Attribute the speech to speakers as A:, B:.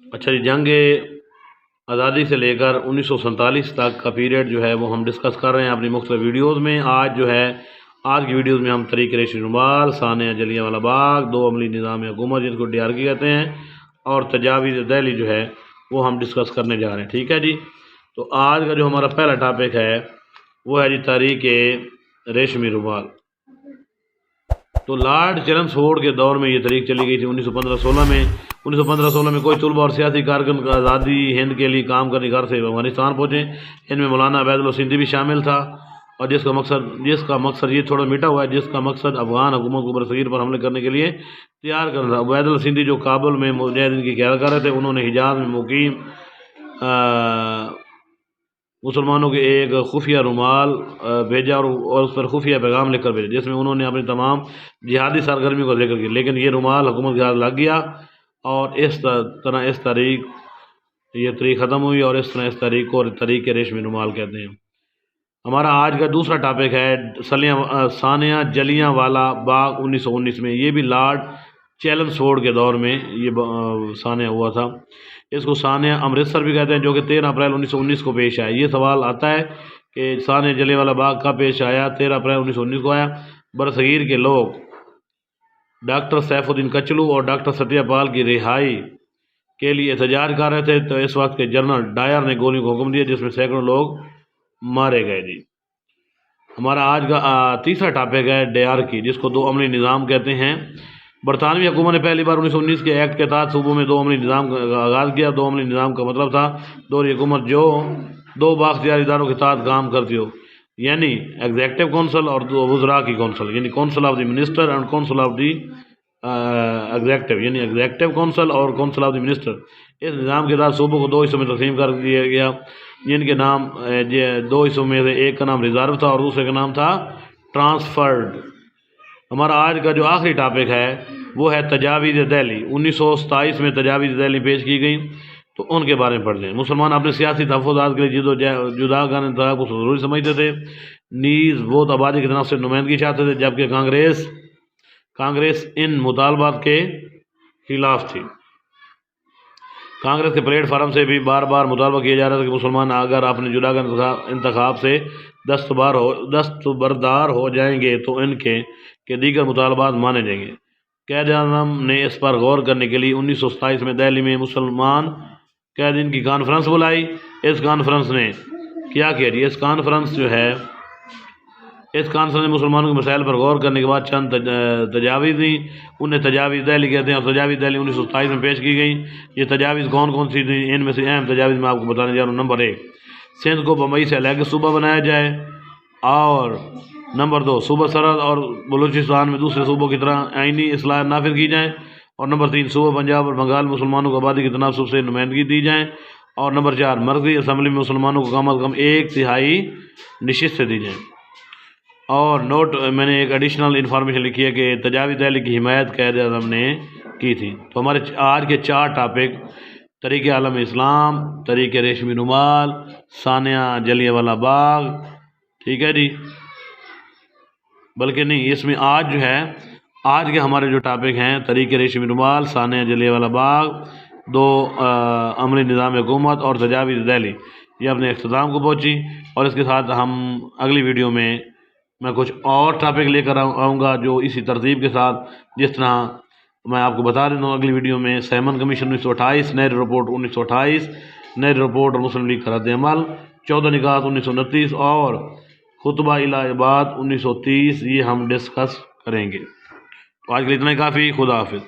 A: اچھا جی، جنگ آزادی سے لے کر 1947 تک کا پیریڈ جو ہے وہ ہم ڈسکس کر رہے ہیں اپنی مختلف ویڈیوز میں۔ آج کی ویڈیوز میں ہم طریق ریشمی رومال، سانحہ جلیانوالہ باغ، دو عملی نظام حکومت جن کو DRK کہتے ہیں، اور تجاویز دہلی جو ہے وہ ہم ڈسکس کرنے جا رہے ہیں، ٹھیک ہے جی۔ تو آج کا جو ہمارا پہلا ٹاپک ہے وہ ہے جی طریق ریشمی رومال۔ تو لارڈ چیمسفورڈ کے دور میں یہ تحریک چلی گئی تھی 1915-16 میں۔ 1915-16 میں کوئی طلبہ اور سیاسی کارکن آزادی ہند کے لیے کام کرنے گھر سے افغانستان پہنچے۔ ان میں مولانا عبید اللہ سندھی بھی شامل تھا، اور جس کا مقصد یہ تھوڑا میٹھا ہوا ہے، جس کا مقصد افغان حکومت کو برصغیر پر حملے کرنے کے لیے تیار کرنا تھا۔ عبید اللہ سندھی جو کابل میں مجاہدین کی قیادت کر رہے تھے، انہوں نے حجاز میں مقیم مسلمانوں کے ایک خفیہ رومال بھیجا اور اس پر خفیہ پیغام لکھ کر بھیجا، جس میں انہوں نے اپنی تمام جہادی سرگرمیوں کا ذکر کیا، لیکن یہ رومال حکومت کے ہاتھ لگ گیا، اور اس طرح یہ تاریخ ختم ہوئی، اور اس تاریخ کو طریق ریشمی رومال کہتے ہیں۔ ہمارا آج کا دوسرا ٹاپک ہے سانحہ جلیانوالہ باغ 1919 میں۔ یہ بھی لارڈ چیمسفورڈ کے دور میں یہ سانحہ ہوا تھا۔ اس کو سانحہ امرتسر بھی کہتے ہیں، جو کہ 13 اپریل 1919 کو پیش آیا۔ یہ سوال آتا ہے کہ سانحہ جلیانوالہ باغ کب پیش آیا؟ 13 اپریل 1919 کو آیا۔ برصغیر کے لوگ ڈاکٹر سیف الدین کچلو اور ڈاکٹر ستیہ پال کی رہائی کے لیے احتجاج کر رہے تھے، تو اس وقت کے جنرل ڈائر نے گولیوں کو حکم دیا، جس میں سینکڑوں لوگ مارے گئے جی۔ ہمارا آج کا تیسرا ٹاپک ہے DRK، جس کو دو عملی نظام کہتے ہیں۔ برطانوی حکومت نے پہلی بار 1919 کے ایکٹ کے تحت صوبوں میں دو عملی نظام کا آغاز کیا۔ دو عملی نظام کا مطلب تھا دوری حکومت جو دو بااختیار اداروں کے تحت کام کرتی ہو، یعنی ایگزیکٹو کونسل اور وزراء کی کونسل، یعنی council of the minister and council of the executive, یعنی ایگزیکٹو کونسل اور کونسل آف دی منسٹر۔ اس نظام کے تحت صوبوں کو دو حصوں میں تقسیم کر دیا گیا، جن کے نام دو حصوں میں سے ایک کا نام ریزرو تھا اور دوسرے کا نام تھا ٹرانسفرڈ۔ ہمارا آج کا جو آخری ٹاپک ہے وہ ہے تجاویز دہلی۔ 1927 میں تجاویز دہلی پیش کی گئی، تو ان کے بارے میں پڑھ لیں۔ مسلمان اپنے سیاسی تحفظات کے لیے جداگانہ انتخاب کو ضروری سمجھتے تھے، نیز ووٹ آبادی کی طرف سے نمائندگی چاہتے تھے، جبکہ کانگریس ان مطالبات کے خلاف تھی۔ کانگریس کے پلیٹ فارم سے بھی بار بار مطالبہ کیا جا رہا تھا کہ مسلمان اگر اپنے جداگانہ انتخاب سے دستبردار ہو جائیں گے تو ان کے دیگر مطالبات مانے جائیں گے۔ قائد اعظم نے اس پر غور کرنے کے لیے 1927 میں دہلی میں مسلمان قائدین کی کانفرنس بلائی۔ اس کانفرنس نے کیا کیا جی؟ اس کانفرنس نے مسلمانوں کے مسائل پر غور کرنے کے بعد چند تجاویز دیں، انہیں تجاویز دہلی کہتے ہیں، اور تجاویز دہلی 1927 میں پیش کی گئی۔ یہ تجاویز کون کون سی تھیں؟ ان میں سے اہم تجاویز میں آپ کو بتانے جا رہا ہوں۔ نمبر 1، سندھ کو بمبئی سے علیحدہ صوبہ بنایا جائے، اور نمبر 2، صوبہ سرحد اور بلوچستان میں دوسرے صوبوں کی طرح آئینی اصلاحات نافذ کی جائیں، اور نمبر 3، صوبہ پنجاب اور بنگال میں مسلمانوں کو آبادی کی تناسب سے نمائندگی دی جائیں، اور نمبر 4، مرکزی اسمبلی میں مسلمانوں کو کم از کم 1/3 نشستیں دی جائیں۔ اور نوٹ میں نے ایک ایڈیشنل انفارمیشن لکھی ہے کہ تجاویز دہلی کی حمایت قائد اعظم نے کی تھی۔ تو ہمارے آج کے 4 ٹاپک طریق عالم اسلام، طریق ریشمی رومال، سانحہ جلیانوالہ باغ، ٹھیک ہے جی، بلکہ نہیں، اس میں آج کے ہمارے جو ٹاپک ہیں طریق ریشمی رومال، سانحہ جلیانوالہ باغ، دو عملی نظام حکومت اور تجاویز دہلی، یہ اپنے اختتام کو پہنچی۔ اور اس کے ساتھ ہم اگلی ویڈیو میں کچھ اور ٹاپک لے کر آؤں گا، جو اسی ترتیب کے ساتھ، جس طرح میں آپ کو بتا دیتا ہوں اگلی ویڈیو میں سیمن کمیشن 1928، نہری رپورٹ 1928، نہری رپورٹ اور مسلم لیگ کا رد عمل، 14 نکات 1929 اور خطبہ الہ آباد 1930، یہ ہم ڈسکس کریں گے۔ تو آج کے لیے اتنا ہی کافی۔ خدا حافظ۔